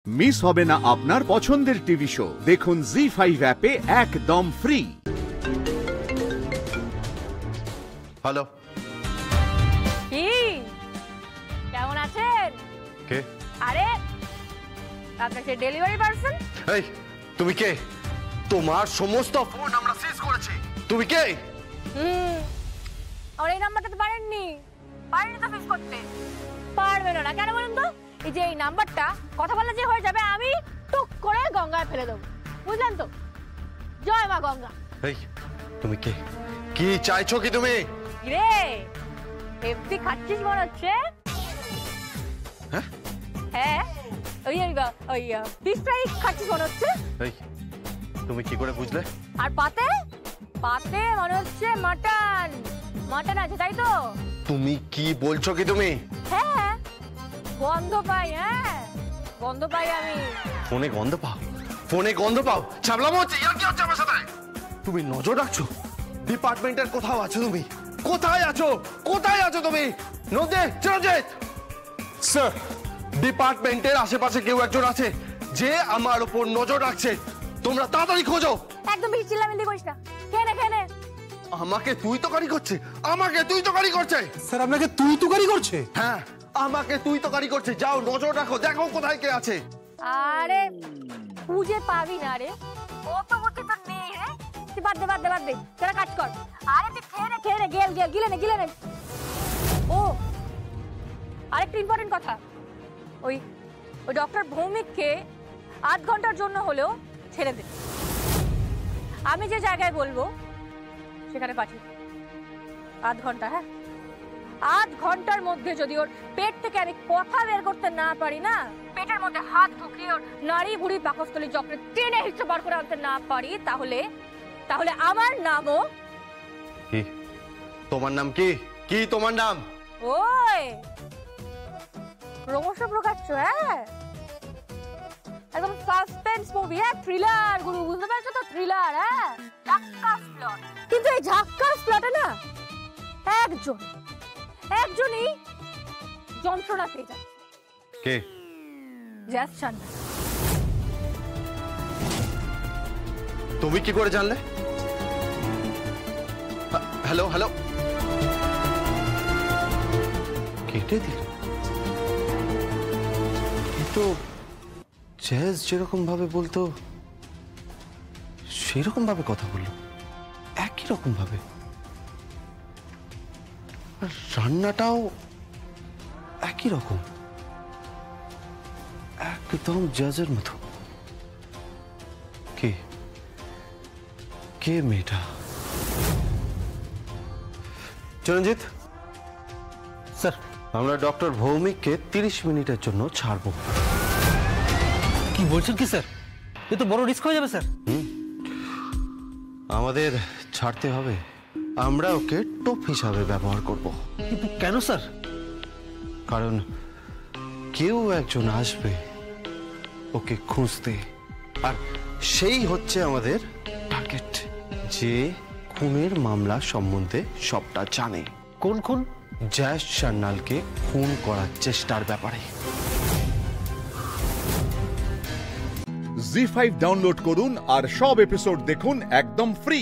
Miss হবে না আপনার পছন্দের টিভি শো। দেখুন জি5 অ্যাপে একদম ফ্রি। হ্যালো, কি কেমন আছেন? কে? আরে আপনার সেই ডেলিভারি পার্সন। এই তুমি কে? তোমার সমস্ত ফোন আমরা সিজ করেছি। তুমি কে? আর এই নাম্বারটা তো পারেননি তো ফিক্স করতে পারবেন না। কেন বলুন তো? এই যে এই নাম্বারটা কথা বললে যে হয়ে যাবে, আমি টুক করে গঙ্গায় ফেলে দেবো, বুঝলেন তো? জয় মা গঙ্গা। এই তুমি কে? কি চাইছো কি তুমি? রে হেপি খাচ্ছিস মনে হচ্ছে। হ্যাঁ হ্যাঁ, ওই ফিশ ফ্রাই খাচ্ছিস মনে হচ্ছে। এই তুমি কি করে বুঝলে? আর পাতে পাতে মনে হচ্ছে মাটন মাটন আছে, তাই তো? তুমি কি বলছো কি তুমি? হ্যাঁ, গন্ধ পাই। হ্যাঁ, গন্ধ পাই আমি। ফোনে গন্ধ পাও? ফোনে গন্ধ পাও? ছাবলামো হচ্ছে, ইয়ার কি হচ্ছে আমার সাথে? তুমি নজর রাখছো? ডিপার্টমেন্টের কোথাও আছো তুমি? কোথায় আছো? কোথায় আছো তুমি? নদে চিরঞ্জিত স্যার, ডিপার্টমেন্টের আশেপাশে কেউ একজন আছে যে আমার উপর নজর রাখছে। তোমরা তাড়াতাড়ি খোঁজো। একদম বেশি চিল্লামিল্লি করিস না। খেয়ে নে। আমাকে তুই তোকারি করছে? আমাকে তুই তোকারি করছে? স্যার আপনাকে তুই তুকারি করছে? হ্যাঁ, আমাকে তুই তোকারি করছে। যাও নজর রাখো, দেখো কোথায় কে আছে। আরে খুঁজে পাবি না রে, কত বুদ্ধি তোর নেই রে। তুই বাদ দে তোরা কাজ কর। আরে তুই খেয়ে নে গিলে নে। ও আরেকটা ইম্পর্টেন্ট কথা, ওই ডক্টর ভৌমিককে আধ ঘন্টার জন্য হলেও ছেড়ে দে। আমি যে জায়গায় বলবো সেখানে পাঠিয়ে আধ ঘন্টা। হ্যাঁ, আধ ঘন্টার মধ্যে যদি ওর পেট থেকে আমি কথা বের করতে না পারি না, পেটের মধ্যে হাত ঢুকিয়ে ওর নাড়ি ভুড়ি পাকস্থলী চক্রে টেনে হিসেবে বার করে আনতে না পারি, তাহলে আমার নামও কি? তোমার নাম কি? কি তোমার নাম? ওই ক্রমশ প্রকাশ্য। হ্যাঁ, একদম সাসপেন্স মুভি। হ্যাঁ, থ্রিলার গুরু, বুঝতে পারছো তো? থ্রিলার। হ্যাঁ, ঝাক্কাস প্লট। কিন্তু এই ঝাক্কাস প্লটে না একজনই যন্ত্রণা পেয়ে যায়। কে? জ্যাস চান্না। তুমি কি করে জানলে? হ্যালো কেটে দিল? কিন্তু জ্যাজ যেরকম ভাবে বলতো সেরকম ভাবে কথা বললো, একই রকম ভাবে। আর রান্নাটাও একই রকম, একদম জ্যাজের মতো। কে মেয়েটা? চিরঞ্জিত স্যার আমরা ডক্টর ভৌমিককে 30 মিনিটের জন্য ছাড়বো। কি বলছেন কি স্যার? এ তো বড় রিস্ক হয়ে যাবে স্যার। আমাদের ছাড়তে হবে। আমরা ওকে টোপ হিসাবে ব্যবহার করব। কিন্তু কেন স্যার? কারণ কেউ একজন আসবে ওকে খুঁজতে, আর সেই হচ্ছে আমাদের টার্গেট, যে খুনের মামলা সম্বন্ধে সবটা জানে। কোন খুন? জ্যাজ সান্যালকে খুন করার চেষ্টার ব্যাপারে। জি5 ডাউনলোড করুন আর সব এপিসোড দেখুন একদম ফ্রি।